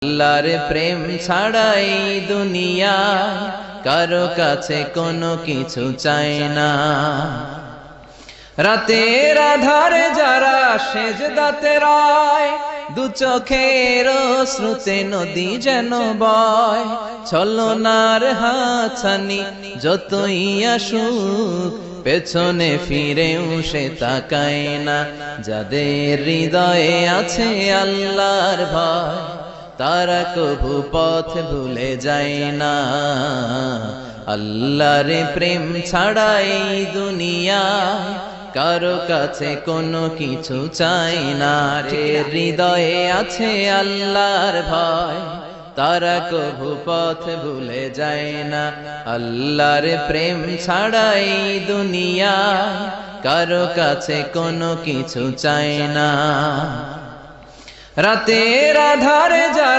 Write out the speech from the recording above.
আল্লাহর প্রেম ছাড়াই দুনিয়া কারো কাছে কোনো কিছু চায় না। রাতের আধারে যারা সেজদাতে রয়, দু চোখের শ্রুতে নদী যেন বয়। ছলনার হাতছানি যতই আসুক, পেছনে ফিরেও সে তাকায় না। যাদের হৃদয়ে আছে আল্লাহর ভয়, তারা কভু পথ ভুলে যায় না। আল্লাহর প্রেম ছাড়াই দুনিয়া কারো কাছে কোনো কিছু চাই না। হৃদয়ে আছে আল্লাহর ভয়, তারা কভু পথ ভুলে যায় না। আল্লাহর প্রেম ছাড়াই দুনিয়া কারো কাছে কোনো কিছু চাই না। রাতের আধারে যারা